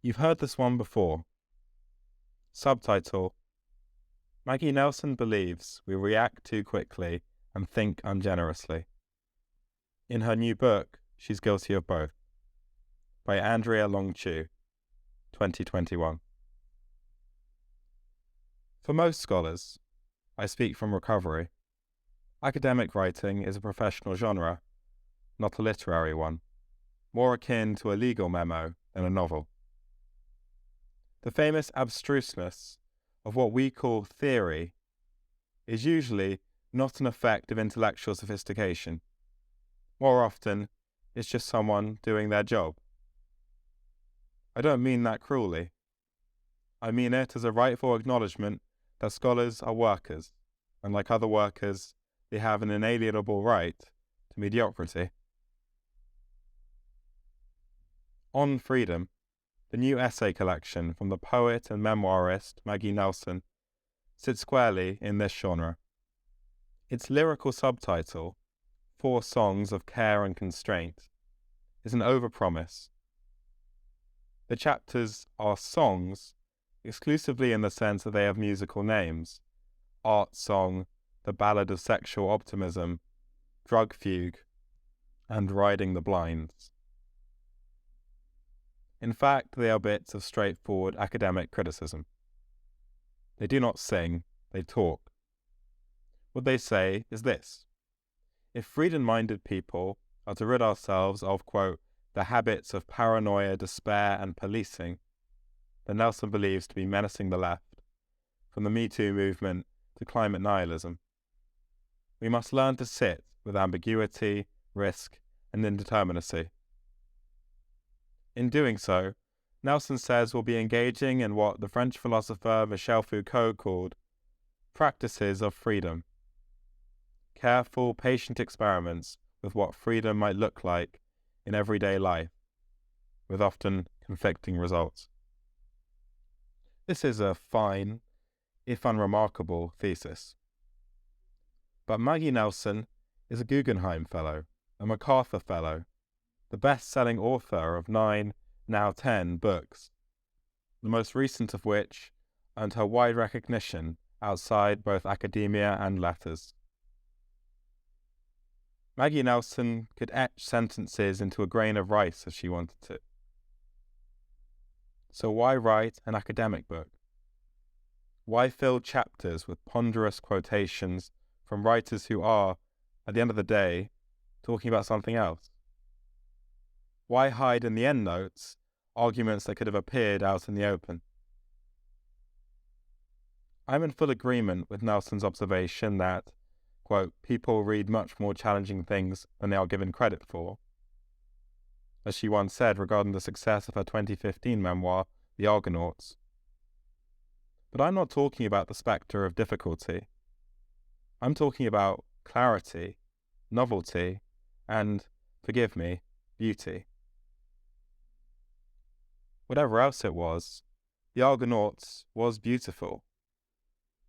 You've heard this one before. Subtitle: Maggie Nelson believes we react too quickly and think ungenerously. In her new book, she's guilty of both. By Andrea 2021. For most scholars, I speak from recovery, academic writing is a professional genre, not a literary one, more akin to a legal memo than a novel. The famous abstruseness of what we call theory is usually not an effect of intellectual sophistication. More often, it's just someone doing their job. I don't mean that cruelly. I mean it as a rightful acknowledgement that scholars are workers, and like other workers, they have an inalienable right to mediocrity. On Freedom, the new essay collection from the poet and memoirist Maggie Nelson, sits squarely in this genre. Its lyrical subtitle, 4 Songs of Care and Constraint, is an overpromise. The chapters are songs exclusively in the sense that they have musical names: Art Song, The Ballad of Sexual Optimism, Drug Fugue, and Riding the Blinds. In fact, they are bits of straightforward academic criticism. They do not sing, they talk. What they say is this: if freedom-minded people are to rid ourselves of, quote, the habits of paranoia, despair, and policing, that Nelson believes to be menacing the left, from the Me Too movement to climate nihilism, we must learn to sit with ambiguity, risk, and indeterminacy. In doing so, Nelson says we'll be engaging in what the French philosopher Michel Foucault called practices of freedom. Careful, patient experiments with what freedom might look like in everyday life, with often conflicting results. This is a fine, if unremarkable, thesis. But Maggie Nelson is a Guggenheim Fellow, a MacArthur Fellow, the best-selling author of 9, now 10, books, the most recent of which earned her wide recognition outside both academia and letters. Maggie Nelson could etch sentences into a grain of rice if she wanted to. So why write an academic book? Why fill chapters with ponderous quotations from writers who are, at the end of the day, talking about something else? Why hide in the endnotes arguments that could have appeared out in the open? I'm in full agreement with Nelson's observation that, quote, people read much more challenging things than they are given credit for, as she once said regarding the success of her 2015 memoir, The Argonauts. But I'm not talking about the spectre of difficulty. I'm talking about clarity, novelty, and, forgive me, beauty. Whatever else it was, The Argonauts was beautiful.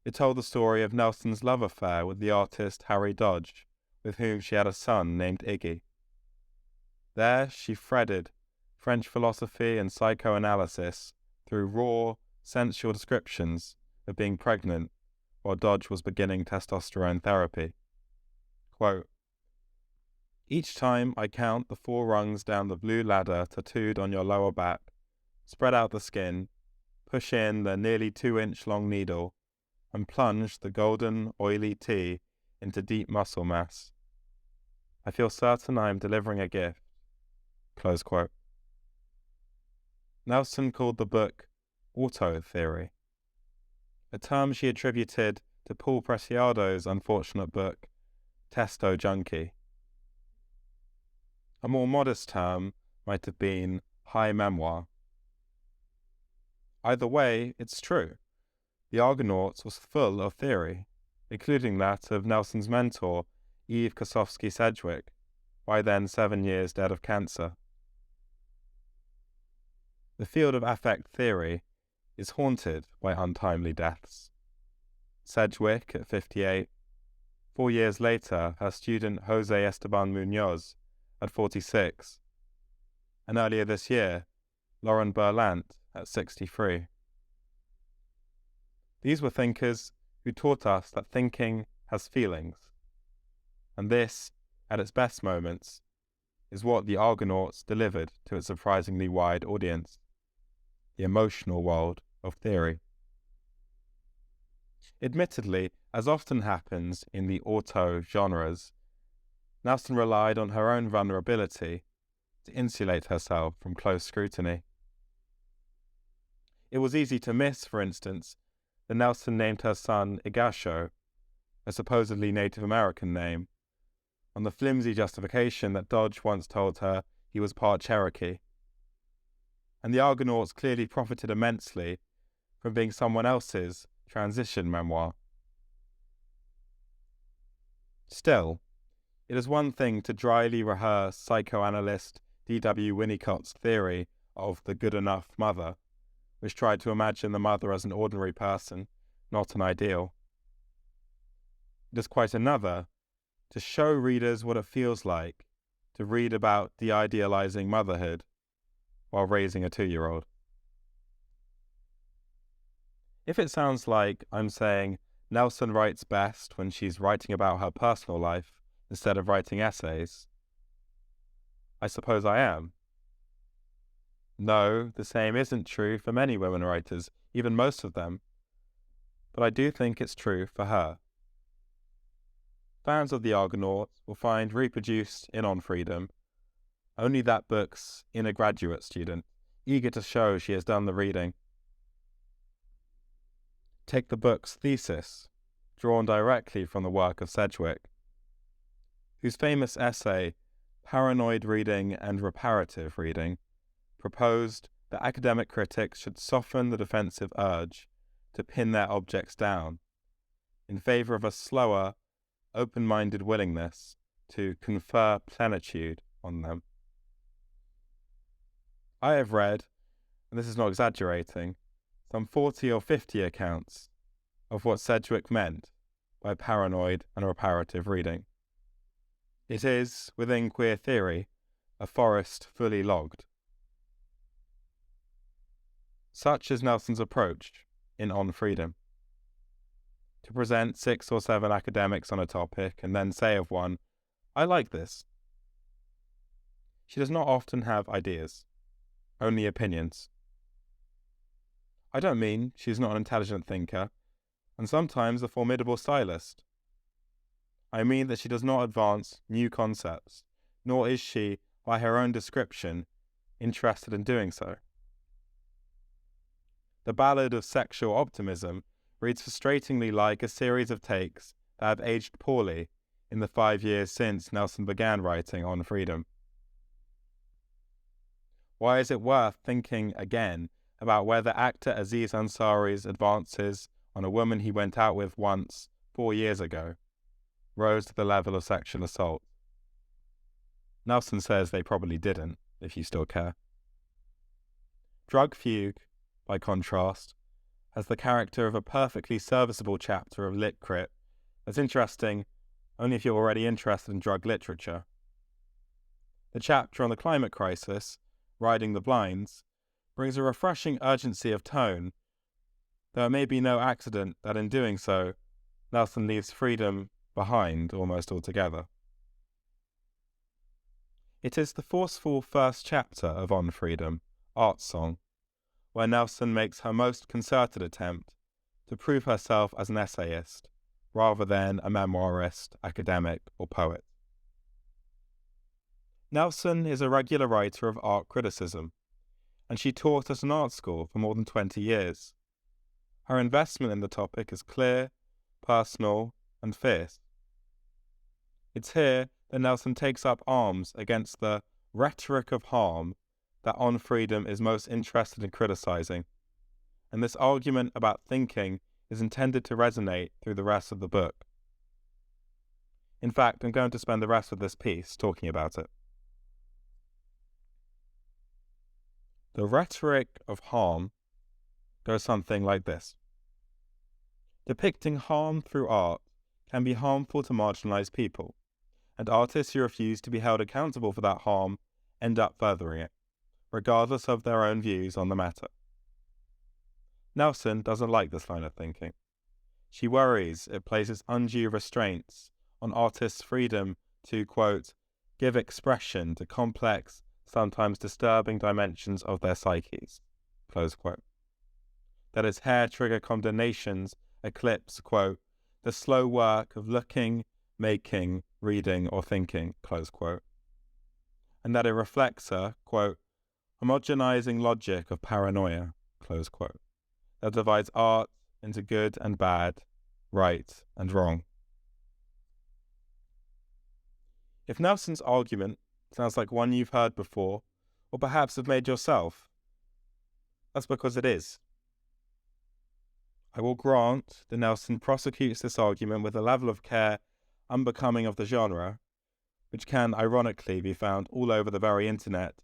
It told the story of Nelson's love affair with the artist Harry Dodge, with whom she had a son named Iggy. There she threaded French philosophy and psychoanalysis through raw, sensual descriptions of being pregnant while Dodge was beginning testosterone therapy. Quote, each time I count the 4 rungs down the blue ladder tattooed on your lower back, spread out the skin, push in the nearly 2-inch long needle, and plunge the golden, oily tea into deep muscle mass. I feel certain I am delivering a gift. Close quote. Nelson called the book auto theory, a term she attributed to Paul Preciado's unfortunate book, Testo Junkie. A more modest term might have been high memoir. Either way, it's true. The Argonauts was full of theory, including that of Nelson's mentor, Eve Kosofsky-Sedgwick, by then 7 years dead of cancer. The field of affect theory is haunted by untimely deaths. Sedgwick at 58, 4 years later her student Jose Esteban Munoz at 46, and earlier this year Lauren Berlant at 63. These were thinkers who taught us that thinking has feelings, and this, at its best moments, is what the Argonauts delivered to its surprisingly wide audience, the emotional world of theory. Admittedly, as often happens in the auto genres, Nelson relied on her own vulnerability to insulate herself from close scrutiny. It was easy to miss, for instance, that Nelson named her son Igasho, a supposedly Native American name, on the flimsy justification that Dodge once told her he was part Cherokee. And the Argonauts clearly profited immensely from being someone else's transition memoir. Still, it is one thing to dryly rehearse psychoanalyst D.W. Winnicott's theory of the good enough mother, which tried to imagine the mother as an ordinary person, not an ideal. It is quite another to show readers what it feels like to read about de-idealizing motherhood while raising a 2-year-old. If it sounds like I'm saying Nelson writes best when she's writing about her personal life instead of writing essays, I suppose I am. No, the same isn't true for many women writers, even most of them, but I do think it's true for her. Fans of the Argonauts will find reproduced in On Freedom only that book's inner graduate student, eager to show she has done the reading. Take the book's thesis, drawn directly from the work of Sedgwick, whose famous essay, Paranoid Reading and Reparative Reading, proposed that academic critics should soften the defensive urge to pin their objects down in favor of a slower, open-minded willingness to confer plenitude on them. I have read, and this is not exaggerating, some 40 or 50 accounts of what Sedgwick meant by paranoid and reparative reading. It is, within queer theory, a forest fully logged. Such is Nelson's approach in On Freedom. To present 6 or 7 academics on a topic and then say of one, I like this. She does not often have ideas, only opinions. I don't mean she's not an intelligent thinker, and sometimes a formidable stylist. I mean that she does not advance new concepts, nor is she, by her own description, interested in doing so. The Ballad of Sexual Optimism reads frustratingly like a series of takes that have aged poorly in the 5 years since Nelson began writing On Freedom. Why is it worth thinking again about whether actor Aziz Ansari's advances on a woman he went out with once 4 years ago rose to the level of sexual assault? Nelson says they probably didn't, if you still care. Drug Fugue, by contrast, has the character of a perfectly serviceable chapter of lit crit that's interesting only if you're already interested in drug literature. The chapter on the climate crisis, Riding the Blinds, brings a refreshing urgency of tone, though it may be no accident that in doing so, Nelson leaves freedom behind almost altogether. It is the forceful first chapter of On Freedom, Art Song, where Nelson makes her most concerted attempt to prove herself as an essayist, rather than a memoirist, academic, or poet. Nelson is a regular writer of art criticism, and she taught at an art school for more than 20 years. Her investment in the topic is clear, personal, and fierce. It's here that Nelson takes up arms against the rhetoric of harm that On Freedom is most interested in criticizing, and this argument about thinking is intended to resonate through the rest of the book. In fact, I'm going to spend the rest of this piece talking about it. The rhetoric of harm goes something like this. Depicting harm through art can be harmful to marginalized people, and artists who refuse to be held accountable for that harm end up furthering it, regardless of their own views on the matter. Nelson doesn't like this line of thinking. She worries it places undue restraints on artists' freedom to, quote, give expression to complex, sometimes disturbing dimensions of their psyches, close quote. That its hair-trigger condemnations eclipse, quote, the slow work of looking, making, reading, or thinking, close quote. And that it reflects a, quote, homogenizing logic of paranoia, close quote, that divides art into good and bad, right and wrong. If Nelson's argument sounds like one you've heard before, or perhaps have made yourself, that's because it is. I will grant that Nelson prosecutes this argument with a level of care unbecoming of the genre, which can ironically be found all over the very internet,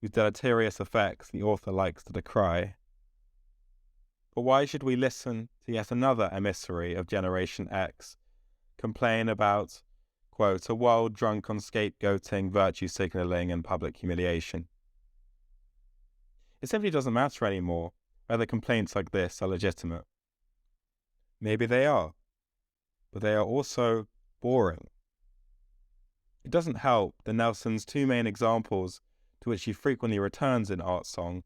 whose deleterious effects the author likes to decry. But why should we listen to yet another emissary of Generation X complain about, quote, a world drunk on scapegoating, virtue signalling, and public humiliation? It simply doesn't matter anymore whether complaints like this are legitimate. Maybe they are, but they are also boring. It doesn't help that Nelson's two main examples to which he frequently returns in Art Song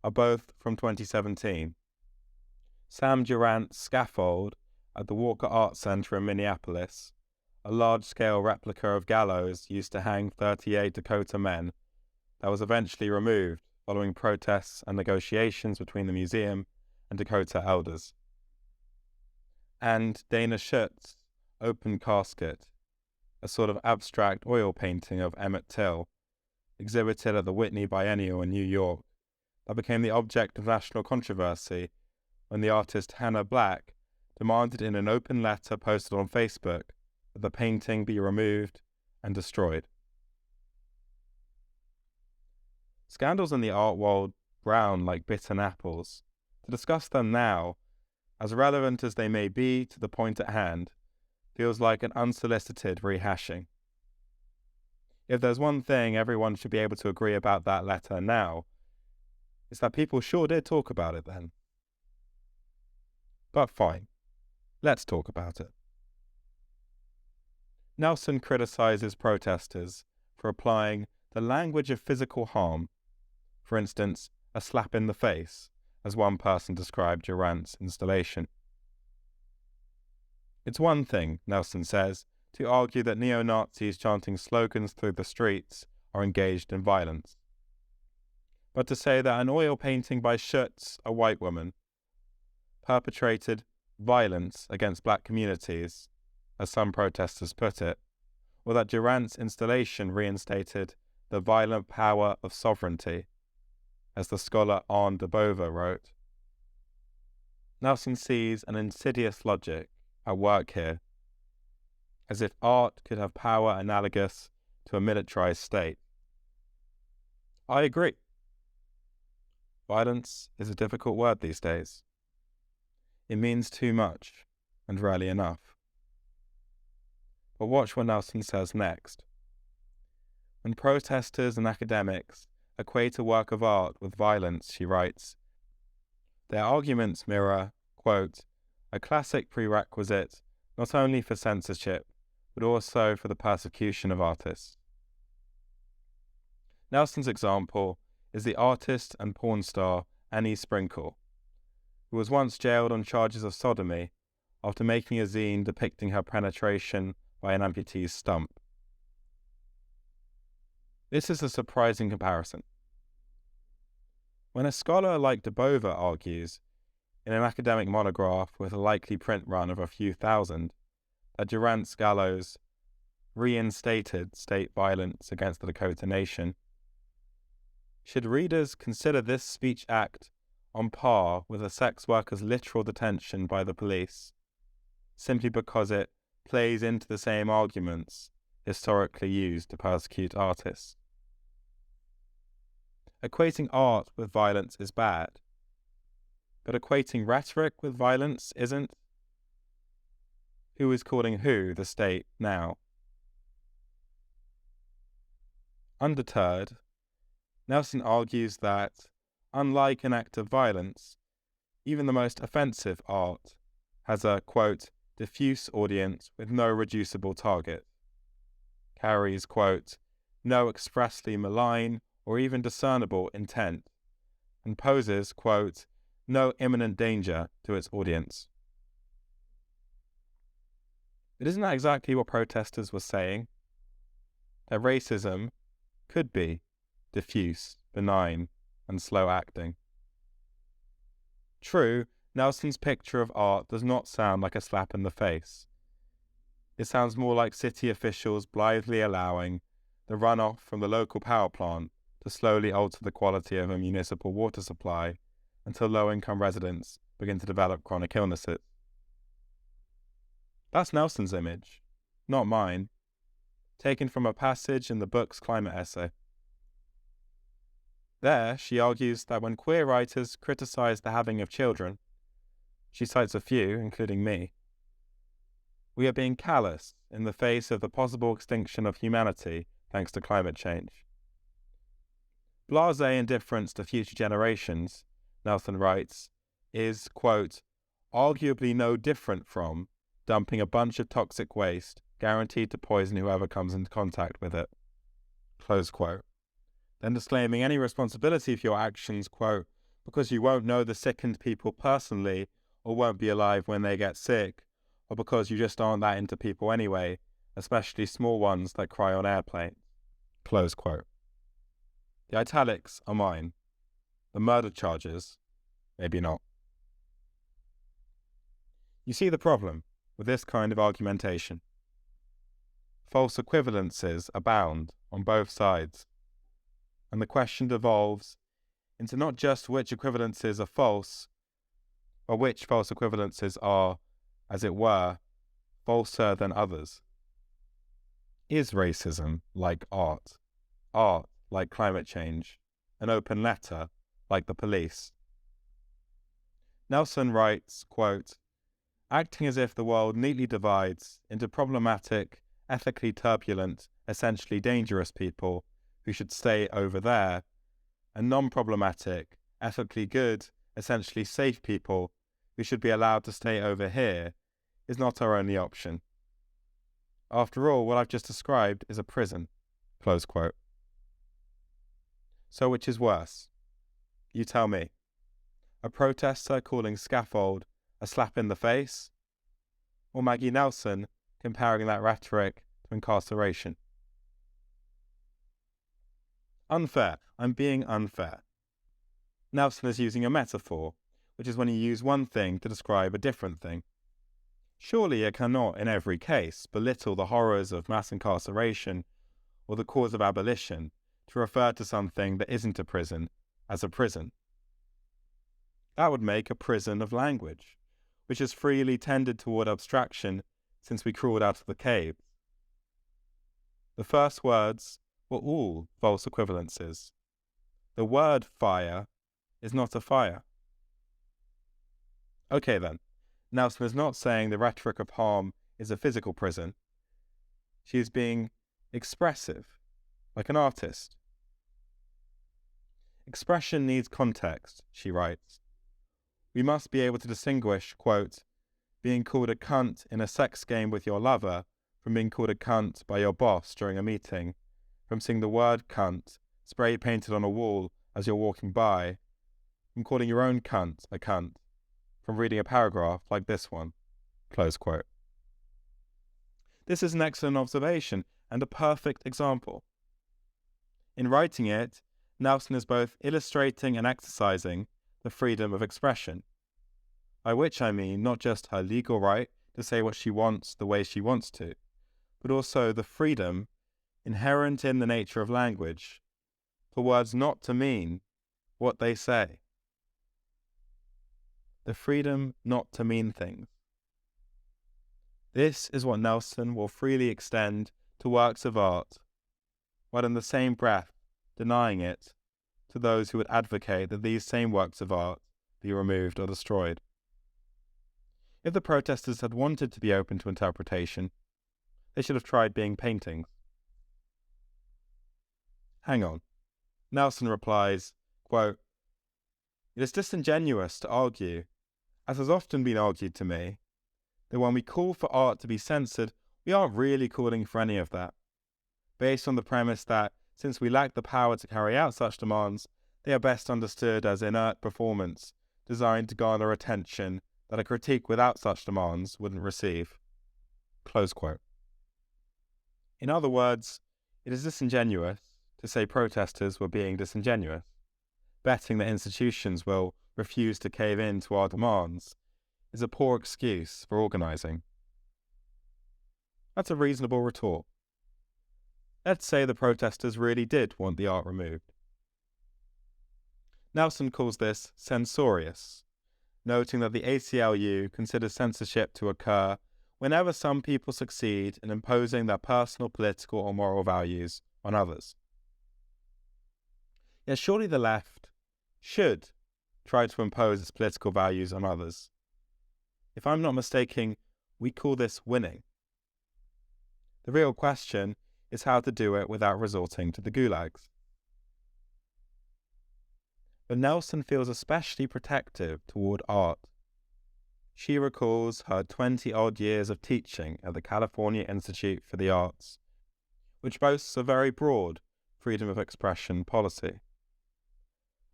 are both from 2017. Sam Durant's scaffold at the Walker Art Center in Minneapolis, a large-scale replica of gallows used to hang 38 Dakota men that was eventually removed following protests and negotiations between the museum and Dakota elders. And Dana Schutz's Open Casket, a sort of abstract oil painting of Emmett Till, exhibited at the Whitney Biennial in New York, that became the object of national controversy when the artist Hannah Black demanded in an open letter posted on Facebook that the painting be removed and destroyed. Scandals in the art world brown like bitten apples. To discuss them now, as relevant as they may be to the point at hand, feels like an unsolicited rehashing. If there's one thing everyone should be able to agree about that letter now, it's that people sure did talk about it then. But fine, let's talk about it. Nelson criticizes protesters for applying the language of physical harm, for instance, a slap in the face, as one person described Durant's installation. It's one thing, Nelson says, to argue that neo-Nazis chanting slogans through the streets are engaged in violence. But to say that an oil painting by Schutz, a white woman, perpetrated violence against black communities, as some protesters put it, or that Durant's installation reinstated the violent power of sovereignty, as the scholar Arne de Boven wrote. Nelson sees an insidious logic at work here, as if art could have power analogous to a militarized state. I agree. Violence is a difficult word these days. It means too much, and rarely enough. But watch what Nelson says next. When protesters and academics equate a work of art with violence, she writes, their arguments mirror, quote, a classic prerequisite not only for censorship, but also for the persecution of artists. Nelson's example is the artist and porn star Annie Sprinkle, who was once jailed on charges of sodomy after making a zine depicting her penetration by an amputee's stump. This is a surprising comparison. When a scholar like de Boven argues, in an academic monograph with a likely print run of a few thousand, that Durant's gallows reinstated state violence against the Dakota Nation, should readers consider this speech act on par with a sex worker's literal detention by the police, simply because it plays into the same arguments historically used to persecute artists? Equating art with violence is bad, but equating rhetoric with violence isn't. Who is calling who the state now? Undeterred, Nelson argues that, unlike an act of violence, Even the most offensive art has a, quote, diffuse audience with no reducible target, carries, quote, no expressly malign or even discernible intent, and poses, quote, no imminent danger to its audience. But isn't that exactly what protesters were saying? That racism could be diffuse, benign, and slow acting. True, Nelson's picture of art does not sound like a slap in the face. It sounds more like city officials blithely allowing the runoff from the local power plant to slowly alter the quality of a municipal water supply until low-income residents begin to develop chronic illnesses. That's Nelson's image, not mine, taken from a passage in the book's climate essay. There, she argues that when queer writers criticize the having of children, she cites a few, including me, we are being callous in the face of the possible extinction of humanity thanks to climate change. Blasé indifference to future generations, Nelson writes, is, quote, arguably no different from dumping a bunch of toxic waste guaranteed to poison whoever comes into contact with it, close quote. Then disclaiming any responsibility for your actions, quote, because you won't know the sickened people personally or won't be alive when they get sick, or because you just aren't that into people anyway, especially small ones that cry on airplanes, close quote. The italics are mine. The murder charges, maybe not. You see the problem with this kind of argumentation. False equivalences abound on both sides, and the question devolves into not just which equivalences are false, but which false equivalences are, as it were, falser than others. Is racism like art like climate change, an open letter like the police? Nelson writes, quote, acting as if the world neatly divides into problematic, ethically turbulent, essentially dangerous people who should stay over there, and non-problematic, ethically good, essentially safe people who should be allowed to stay over here, is not our only option. After all, what I've just described is a prison, close quote. So which is worse? You tell me. A protester calling scaffold a slap in the face? Or Maggie Nelson comparing that rhetoric to incarceration? Unfair. I'm being unfair. Nelson is using a metaphor, which is when you use one thing to describe a different thing. Surely it cannot, in every case, belittle the horrors of mass incarceration or the cause of abolition to refer to something that isn't a prison as a prison. That would make a prison of language, which has freely tended toward abstraction since we crawled out of the cave. The first words were all false equivalences. The word fire is not a fire. Okay then, Nelson is not saying the rhetoric of harm is a physical prison. She is being expressive, like an artist. Expression needs context, she writes. We must be able to distinguish, quote, being called a cunt in a sex game with your lover from being called a cunt by your boss during a meeting, from seeing the word cunt spray painted on a wall as you're walking by, from calling your own cunt a cunt, from reading a paragraph like this one, close quote. This is an excellent observation and a perfect example. In writing it, Nelson is both illustrating and exercising the freedom of expression, by which I mean not just her legal right to say what she wants the way she wants to, but also the freedom inherent in the nature of language for words not to mean what they say. The freedom not to mean things. This is what Nelson will freely extend to works of art, while in the same breath denying it to those who would advocate that these same works of art be removed or destroyed. If the protesters had wanted to be open to interpretation, they should have tried being paintings. Hang on. Nelson replies, quote, It is disingenuous to argue, as has often been argued to me, that when we call for art to be censored, we aren't really calling for any of that, based on the premise that, since we lack the power to carry out such demands, they are best understood as inert performance, designed to garner attention that a critique without such demands wouldn't receive. Close quote. In other words, it is disingenuous to say protesters were being disingenuous, betting that institutions will refuse to cave in to our demands is a poor excuse for organising. That's a reasonable retort. Let's say the protesters really did want the art removed. Nelson calls this censorious, noting that the ACLU considers censorship to occur whenever some people succeed in imposing their personal political or moral values on others. Yet surely the left should try to impose its political values on others. If I'm not mistaken, we call this winning. The real question is how to do it without resorting to the gulags. But Nelson feels especially protective toward art. She recalls her 20-odd years of teaching at the California Institute for the Arts, which boasts a very broad freedom of expression policy.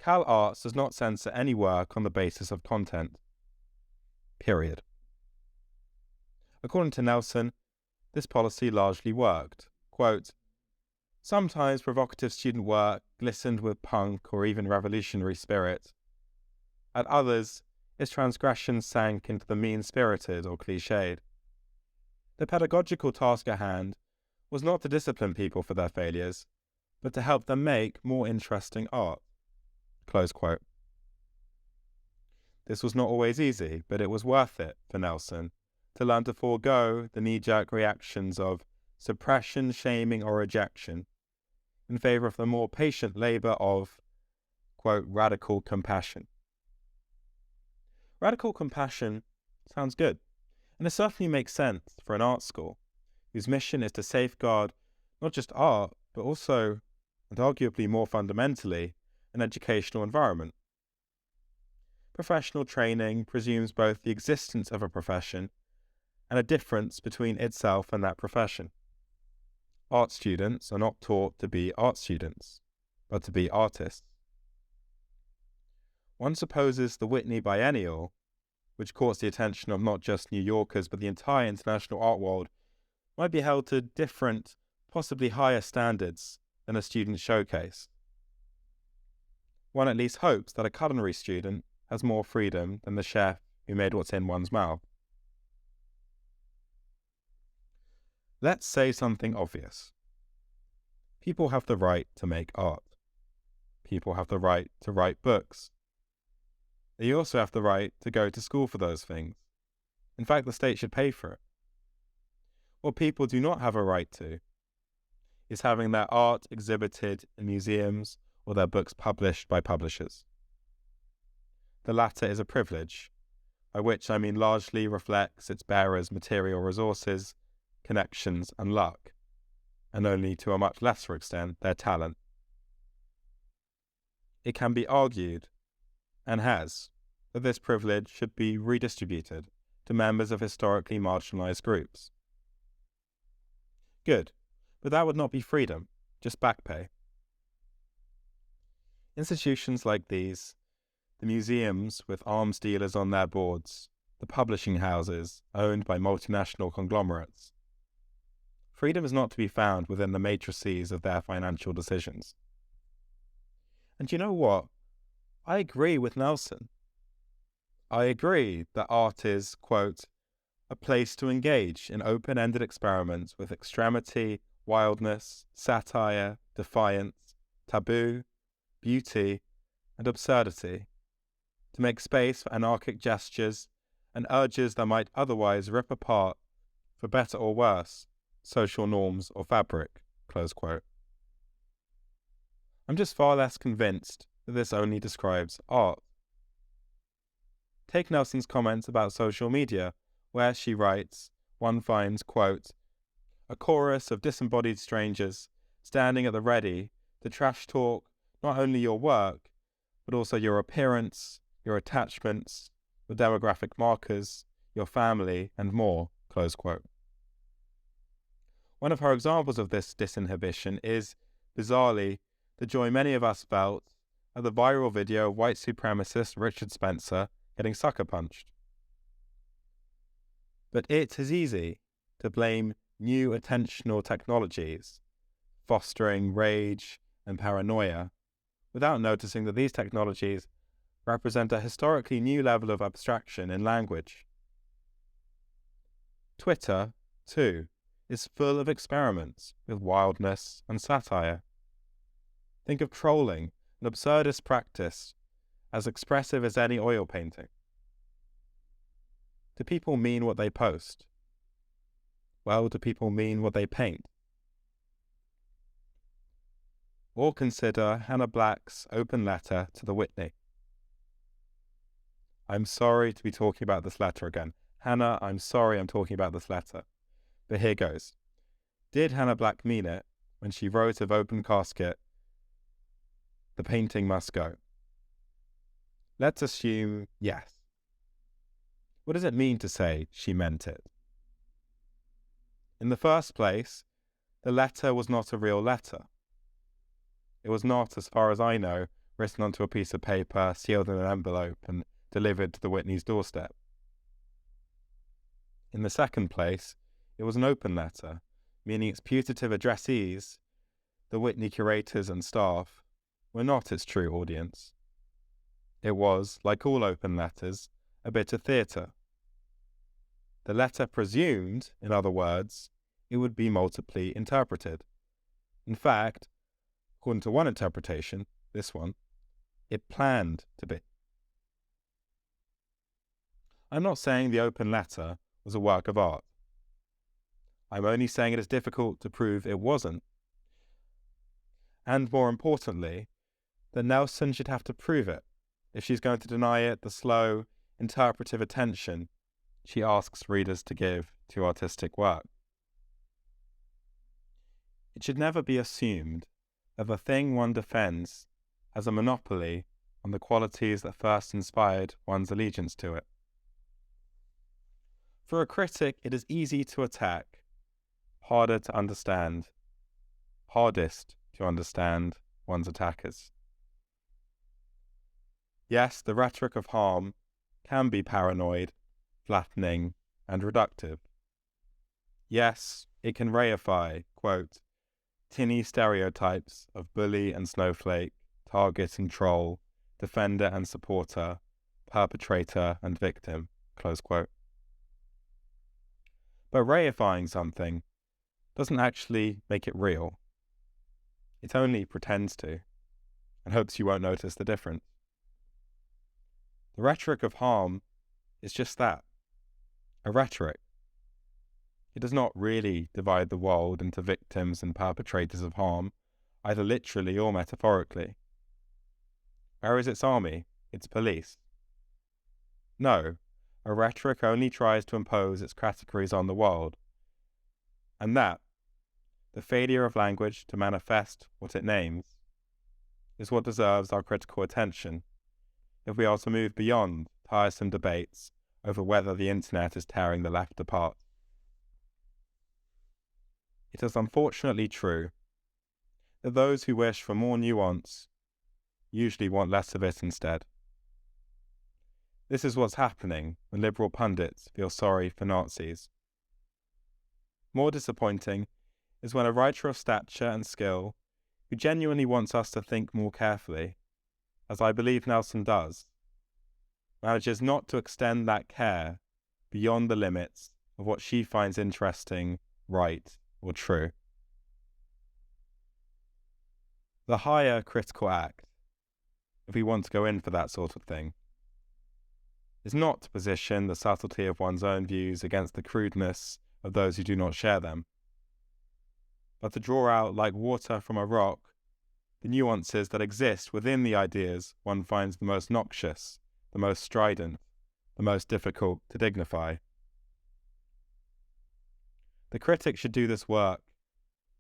Cal Arts does not censor any work on the basis of content. Period. According to Nelson, this policy largely worked. Quote, sometimes provocative student work glistened with punk or even revolutionary spirit. At others, its transgressions sank into the mean-spirited or cliched. The pedagogical task at hand was not to discipline people for their failures, but to help them make more interesting art. Close quote. This was not always easy, but it was worth it for Nelson to learn to forego the knee-jerk reactions of suppression, shaming, or rejection in favour of the more patient labour of, quote, radical compassion. Radical compassion sounds good, and it certainly makes sense for an art school whose mission is to safeguard not just art, but also, and arguably more fundamentally, an educational environment. Professional training presumes both the existence of a profession and a difference between itself and that profession. Art students are not taught to be art students, but to be artists. One supposes the Whitney Biennial, which caught the attention of not just New Yorkers but the entire international art world, might be held to different, possibly higher standards than a student showcase. One at least hopes that a culinary student has more freedom than the chef who made what's in one's mouth. Let's say something obvious. People have the right to make art. People have the right to write books. They also have the right to go to school for those things. In fact, the state should pay for it. What people do not have a right to is having their art exhibited in museums or their books published by publishers. The latter is a privilege, by which I mean largely reflects its bearer's material resources, connections, and luck, and only to a much lesser extent their talent. It can be argued, and has, that this privilege should be redistributed to members of historically marginalized groups. Good, but that would not be freedom, just back pay. Institutions like these, the museums with arms dealers on their boards, the publishing houses owned by multinational conglomerates. Freedom is not to be found within the matrices of their financial decisions. And you know what? I agree with Nelson. I agree that art is, quote, a place to engage in open-ended experiments with extremity, wildness, satire, defiance, taboo, beauty, and absurdity, to make space for anarchic gestures and urges that might otherwise rip apart, for better or worse, social norms or fabric, close quote. I'm just far less convinced that this only describes art. Take Nelson's comments about social media, where she writes, one finds, quote, a chorus of disembodied strangers standing at the ready to trash talk not only your work, but also your appearance, your attachments, your demographic markers, your family, and more, close quote. One of her examples of this disinhibition is, bizarrely, the joy many of us felt at the viral video of white supremacist Richard Spencer getting sucker punched. But it is easy to blame new attentional technologies, fostering rage and paranoia, without noticing that these technologies represent a historically new level of abstraction in language. Twitter, too, is full of experiments with wildness and satire. Think of trolling, an absurdist practice, as expressive as any oil painting. Do people mean what they post? Well, do people mean what they paint? Or consider Hannah Black's open letter to the Whitney. I'm sorry to be talking about this letter again. Hannah, I'm sorry I'm talking about this letter. But here goes. Did Hannah Black mean it when she wrote of open casket, the painting must go? Let's assume yes. What does it mean to say she meant it? In the first place, the letter was not a real letter. It was not, as far as I know, written onto a piece of paper, sealed in an envelope, and delivered to the Whitney's doorstep. In the second place, it was an open letter, meaning its putative addressees, the Whitney curators and staff, were not its true audience. It was, like all open letters, a bit of theatre. The letter presumed, in other words, it would be multiply interpreted. In fact, according to one interpretation, this one, it planned to be. I'm not saying the open letter was a work of art. I'm only saying it is difficult to prove it wasn't. And more importantly, that Nelson should have to prove it if she's going to deny it the slow, interpretive attention she asks readers to give to artistic work. It should never be assumed that the thing one defends has a monopoly on the qualities that first inspired one's allegiance to it. For a critic, it is easy to attack, harder to understand, hardest to understand one's attackers. Yes, the rhetoric of harm can be paranoid, flattening, and reductive. Yes, it can reify, quote, tinny stereotypes of bully and snowflake, target and troll, defender and supporter, perpetrator and victim, close quote. But reifying something doesn't actually make it real. It only pretends to, and hopes you won't notice the difference. The rhetoric of harm is just that, a rhetoric. It does not really divide the world into victims and perpetrators of harm, either literally or metaphorically. Where is its army, its police? No, a rhetoric only tries to impose its categories on the world. And that, the failure of language to manifest what it names, is what deserves our critical attention if we are to move beyond tiresome debates over whether the internet is tearing the left apart. It is unfortunately true that those who wish for more nuance usually want less of it instead. This is what's happening when liberal pundits feel sorry for Nazis. More disappointing is when a writer of stature and skill, who genuinely wants us to think more carefully, as I believe Nelson does, manages not to extend that care beyond the limits of what she finds interesting, right, or true. The higher critical act, if we want to go in for that sort of thing, is not to position the subtlety of one's own views against the crudeness of those who do not share them, but to draw out like water from a rock the nuances that exist within the ideas one finds the most noxious, the most strident, the most difficult to dignify. The critic should do this work,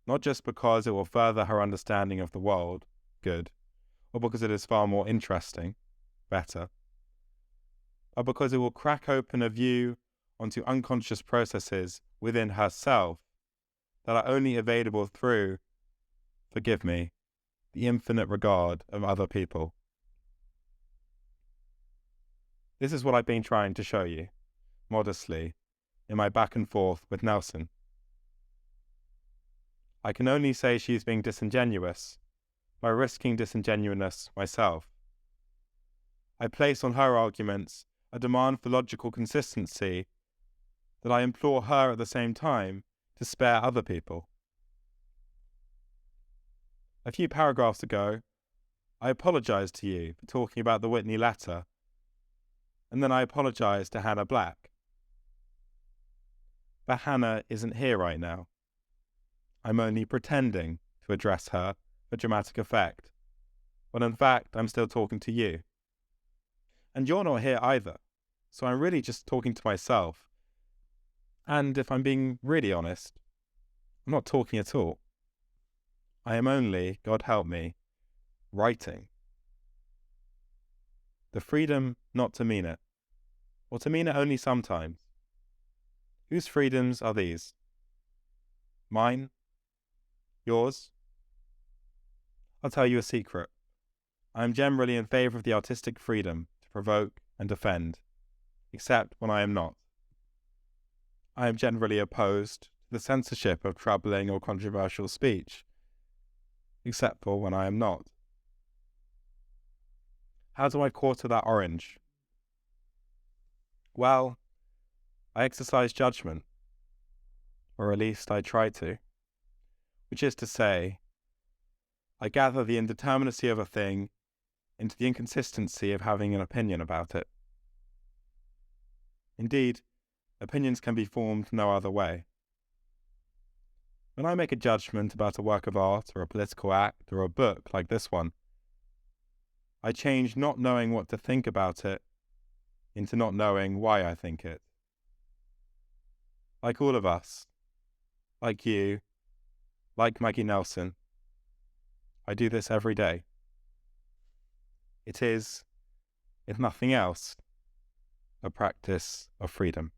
not just because it will further her understanding of the world, good, or because it is far more interesting, better, but because it will crack open a view onto unconscious processes within herself that are only available through, forgive me, the infinite regard of other people. This is what I've been trying to show you, modestly, in my back and forth with Nelson. I can only say she's being disingenuous by risking disingenuousness myself. I place on her arguments a demand for logical consistency that I implore her at the same time to spare other people. A few paragraphs ago, I apologized to you for talking about the Whitney letter, and then I apologized to Hannah Black. But Hannah isn't here right now. I'm only pretending to address her for dramatic effect, but in fact I'm still talking to you. And you're not here either, so I'm really just talking to myself. And if I'm being really honest, I'm not talking at all. I am only, God help me, writing. The freedom not to mean it, or to mean it only sometimes. Whose freedoms are these? Mine? Yours? I'll tell you a secret. I am generally in favour of the artistic freedom to provoke and defend, except when I am not. I am generally opposed to the censorship of troubling or controversial speech, except for when I am not. How do I quarter that orange? Well, I exercise judgment, or at least I try to, which is to say, I gather the indeterminacy of a thing into the inconsistency of having an opinion about it. Indeed, opinions can be formed no other way. When I make a judgment about a work of art or a political act or a book like this one, I change not knowing what to think about it into not knowing why I think it. Like all of us, like you, like Maggie Nelson, I do this every day. It is, if nothing else, a practice of freedom.